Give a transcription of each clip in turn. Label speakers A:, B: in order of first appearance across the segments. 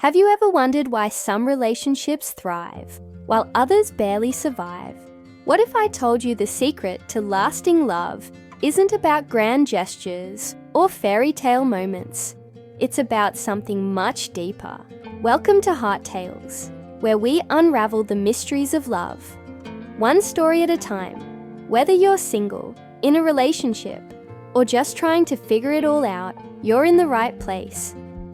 A: Have you ever wondered why some relationships thrive, while others barely survive? What if I told you the secret to lasting love isn't about grand gestures or fairy tale moments? It's about something much deeper. Welcome to Heart Tales, where we unravel the mysteries of love, one story at a time. Whether you're single, in a relationship, or just trying to figure it all out, you're in the right place.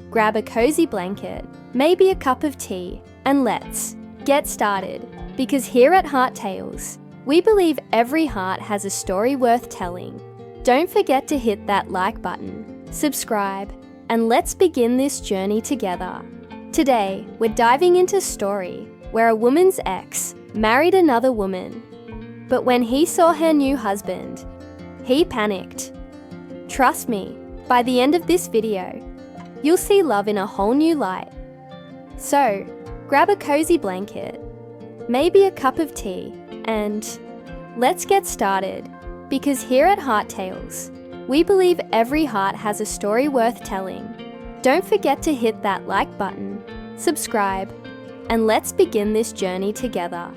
A: Grab a cozy blanket, maybe a cup of tea, and let's get started. Because here at Heart Tales, we believe every heart has a story worth telling. Don't forget to hit that like button, subscribe, and let's begin this journey together. Today, we're diving into a story where a woman's ex married another woman. But when he saw her new husband, he panicked. Trust me, by the end of this video, you'll see love in a whole new light. So, grab a cozy blanket, maybe a cup of tea, and let's get started. Because here at Heart Tales, we believe every heart has a story worth telling. Don't forget to hit that like button, subscribe, and let's begin this journey together.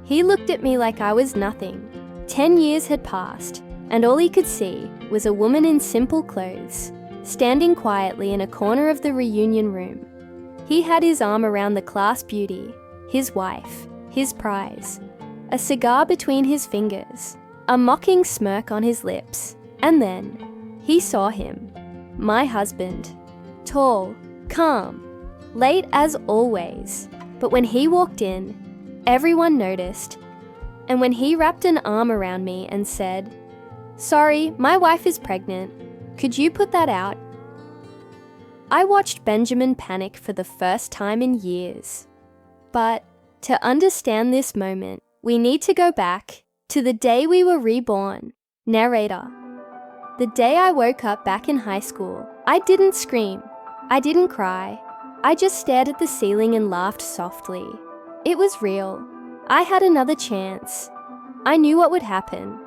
A: He looked at me like I was nothing. 10 years had passed, and all he could see was a woman in simple clothes, standing quietly in a corner of the reunion room. He had his arm around the class beauty, his wife, his prize, a cigar between his fingers, a mocking smirk on his lips, and then he saw him, my husband, tall, calm, late as always. But when he walked in, everyone noticed, and when he wrapped an arm around me and said, "Sorry, my wife is pregnant. Could you put that out?" I watched Benjamin panic for the first time in years. But to understand this moment, we need to go back to the day we were reborn. Narrator. The day I woke up back in high school, I didn't scream. I didn't cry. I just stared at the ceiling and laughed softly. It was real. I had another chance. I knew what would happen.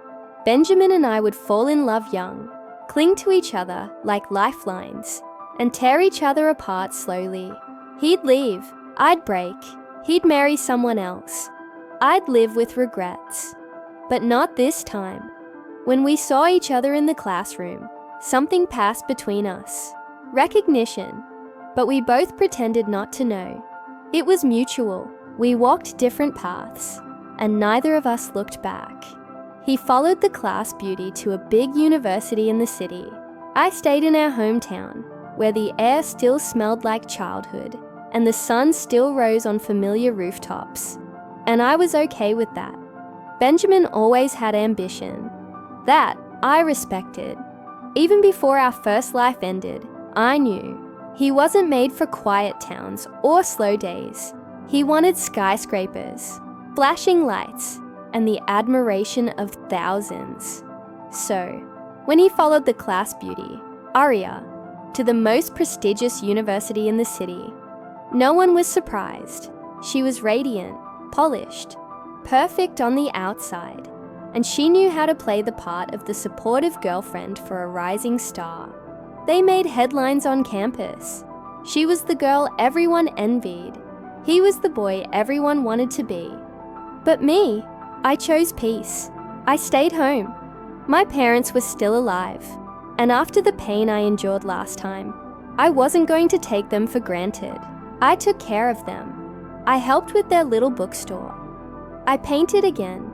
A: Benjamin and I would fall in love young, cling to each other like lifelines, and tear each other apart slowly. He'd leave, I'd break, he'd marry someone else. I'd live with regrets. But not this time. When we saw each other in the classroom, something passed between us. Recognition. But we both pretended not to know. It was mutual. We walked different paths, and neither of us looked back. He followed the class beauty to a big university in the city. I stayed in our hometown, where the air still smelled like childhood, and the sun still rose on familiar rooftops. And I was okay with that. Benjamin always had ambition. That I respected. Even before our first life ended, I knew he wasn't made for quiet towns or slow days. He wanted skyscrapers, flashing lights, and the admiration of thousands. So, when he followed the class beauty, Aria, to the most prestigious university in the city, no one was surprised. She was radiant, polished, perfect on the outside, and she knew how to play the part of the supportive girlfriend for a rising star. They made headlines on campus. She was the girl everyone envied. He was the boy everyone wanted to be. But me, I chose peace. I stayed home. My parents were still alive, and after the pain I endured last time, I wasn't going to take them for granted. I took care of them. I helped with their little bookstore. I painted again.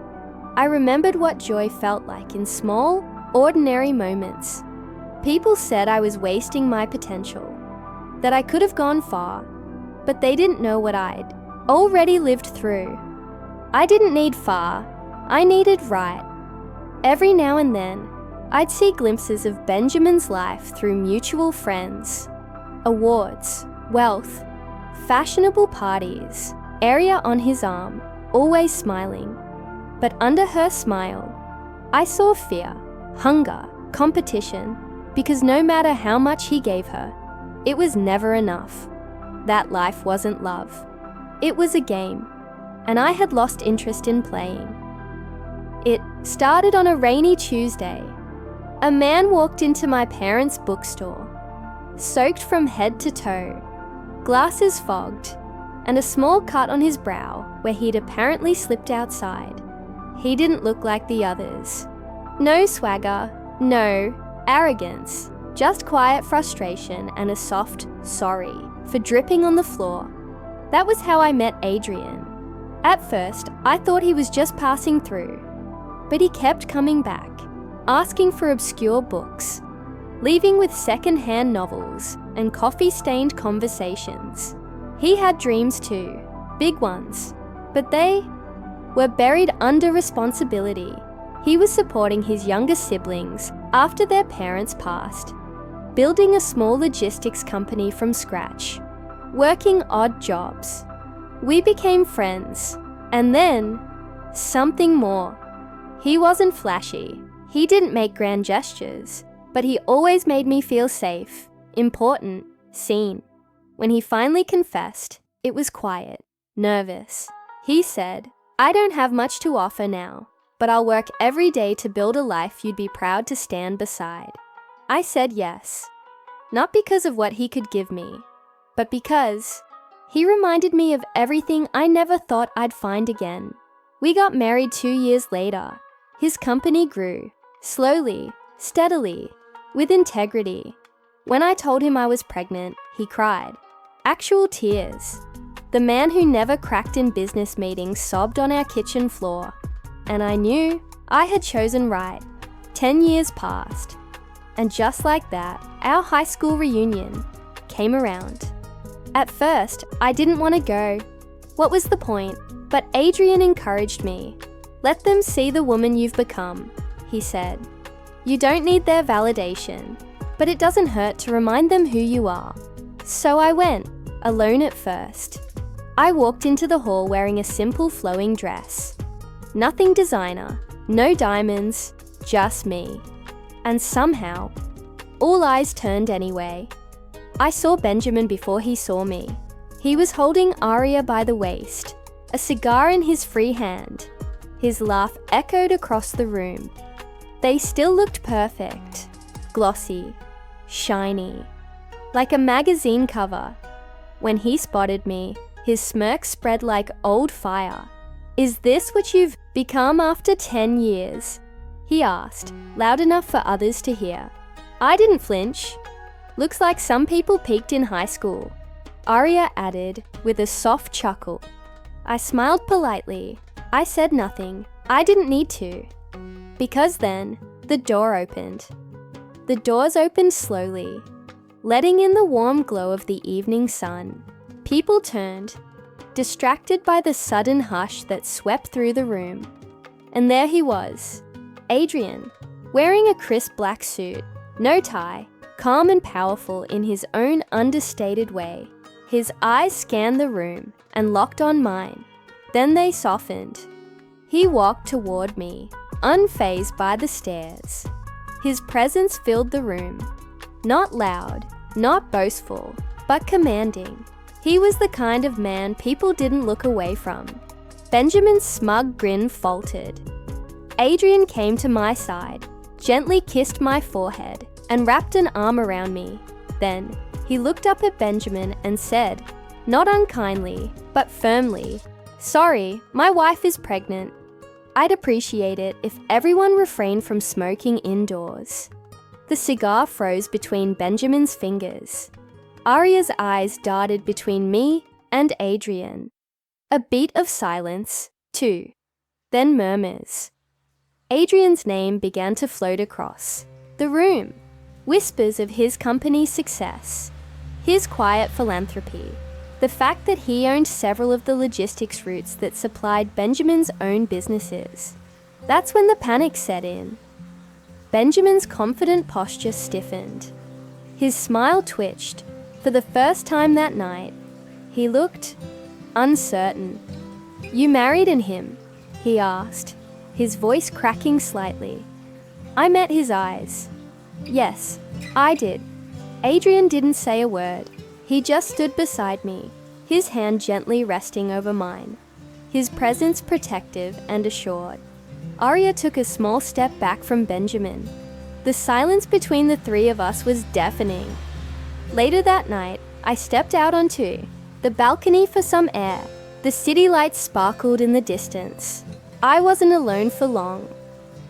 A: I remembered what joy felt like in small, ordinary moments. People said I was wasting my potential, that I could have gone far, but they didn't know what I'd already lived through. I didn't need far, I needed right. Every now and then, I'd see glimpses of Benjamin's life through mutual friends, awards, wealth, fashionable parties, Aria on his arm, always smiling. But under her smile, I saw fear, hunger, competition, because no matter how much he gave her, it was never enough. That life wasn't love. It was a game, and I had lost interest in playing. It started on a rainy Tuesday. A man walked into my parents' bookstore, soaked from head to toe, glasses fogged, and a small cut on his brow where he'd apparently slipped outside. He didn't look like the others. No swagger, no arrogance, just quiet frustration and a soft sorry for dripping on the floor. That was how I met Adrian. At first, I thought he was just passing through, but he kept coming back, asking for obscure books, leaving with second-hand novels and coffee-stained conversations. He had dreams too, big ones, but they were buried under responsibility. He was supporting his younger siblings after their parents passed, building a small logistics company from scratch, working odd jobs. We became friends, and then something more. He wasn't flashy. He didn't make grand gestures, but he always made me feel safe, important, seen. When he finally confessed, it was quiet, nervous. He said, "I don't have much to offer now, but I'll work every day to build a life you'd be proud to stand beside." I said yes, not because of what he could give me, but because he reminded me of everything I never thought I'd find again. We got married 2 years later. His company grew, slowly, steadily, with integrity. When I told him I was pregnant, he cried. Actual tears. The man who never cracked in business meetings sobbed on our kitchen floor. And I knew I had chosen right. 10 years passed. And just like that, our high school reunion came around. At first, I didn't want to go. What was the point? But Adrian encouraged me. "Let them see the woman you've become," he said. "You don't need their validation, but it doesn't hurt to remind them who you are." So I went, alone at first. I walked into the hall wearing a simple flowing dress. Nothing designer, no diamonds, just me. And somehow, all eyes turned anyway. I saw Benjamin before he saw me. He was holding Aria by the waist, a cigar in his free hand. His laugh echoed across the room. They still looked perfect, glossy, shiny, like a magazine cover. When he spotted me, his smirk spread like old fire. "Is this what you've become after 10 years?" he asked, loud enough for others to hear. I didn't flinch. "Looks like some people peaked in high school," Aria added with a soft chuckle. I smiled politely. I said nothing. I didn't need to. Because then, the door opened. The doors opened slowly, letting in the warm glow of the evening sun. People turned, distracted by the sudden hush that swept through the room. And there he was, Adrian, wearing a crisp black suit, no tie, calm and powerful in his own understated way. His eyes scanned the room and locked on mine. Then they softened. He walked toward me, unfazed by the stares. His presence filled the room. Not loud, not boastful, but commanding. He was the kind of man people didn't look away from. Benjamin's smug grin faltered. Adrian came to my side, gently kissed my forehead, and wrapped an arm around me. Then, he looked up at Benjamin and said, not unkindly, but firmly, "Sorry, my wife is pregnant." I'd appreciate it if everyone refrained from smoking indoors. The cigar froze between Benjamin's fingers. Aria's eyes darted between me and Adrian. A beat of silence, too. Then murmurs. Adrian's name began to float across the room. Whispers of his company's success, his quiet philanthropy, the fact that he owned several of the logistics routes that supplied Benjamin's own businesses. That's when the panic set in. Benjamin's confident posture stiffened. His smile twitched. For the first time that night, he looked uncertain. "You married in him?" he asked, his voice cracking slightly. I met his eyes. Yes, I did. Adrian didn't say a word. He just stood beside me, his hand gently resting over mine, his presence protective and assured. Aria took a small step back from Benjamin. The silence between the three of us was deafening. Later that night, I stepped out onto the balcony for some air. The city lights sparkled in the distance. I wasn't alone for long.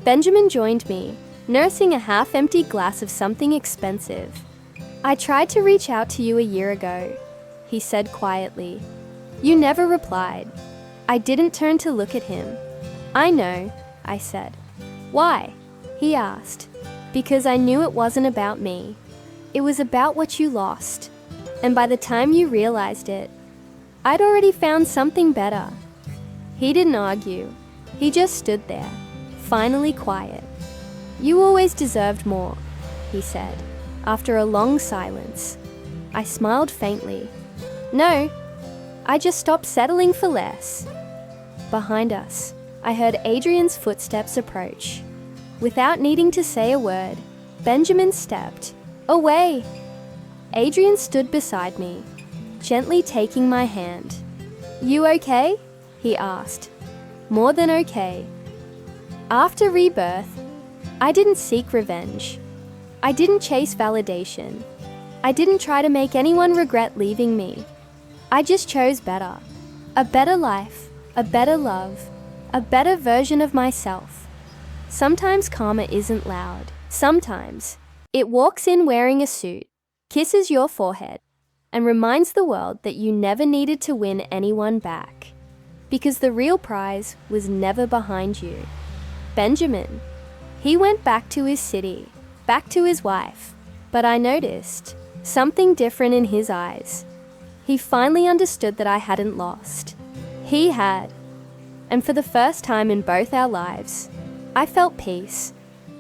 A: Benjamin joined me, nursing a half-empty glass of something expensive. "I tried to reach out to you a year ago," he said quietly. "You never replied." I didn't turn to look at him. "I know," I said. "Why?" he asked. "Because I knew it wasn't about me. It was about what you lost. And by the time you realized it, I'd already found something better." He didn't argue. He just stood there, finally quiet. "You always deserved more," he said, after a long silence. I smiled faintly. "No, I just stopped settling for less." Behind us, I heard Adrian's footsteps approach. Without needing to say a word, Benjamin stepped away. Adrian stood beside me, gently taking my hand. "You okay?" he asked. "More than okay." After Rebirth, I didn't seek revenge. I didn't chase validation. I didn't try to make anyone regret leaving me. I just chose better. A better life, a better love, a better version of myself. Sometimes karma isn't loud. Sometimes it walks in wearing a suit, kisses your forehead, and reminds the world that you never needed to win anyone back. Because the real prize was never behind you. Benjamin. He went back to his city, back to his wife, but I noticed something different in his eyes. He finally understood that I hadn't lost. He had. And for the first time in both our lives, I felt peace.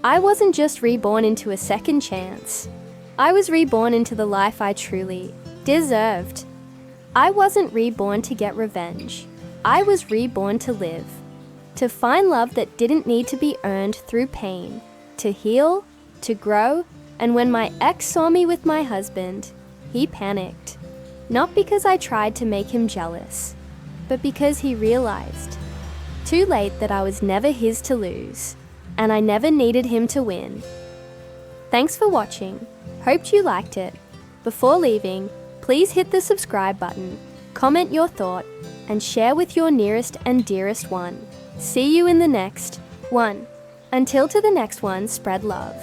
A: I wasn't just reborn into a second chance. I was reborn into the life I truly deserved. I wasn't reborn to get revenge. I was reborn to live. To find love that didn't need to be earned through pain. To heal, to grow, and when my ex saw me with my husband, he panicked. Not because I tried to make him jealous, but because he realized too late that I was never his to lose, and I never needed him to win. Thanks for watching. Hoped you liked it. Before leaving, please hit the subscribe button, comment your thought, and share with your nearest and dearest one. See you in the next one. Until to the next one, spread love.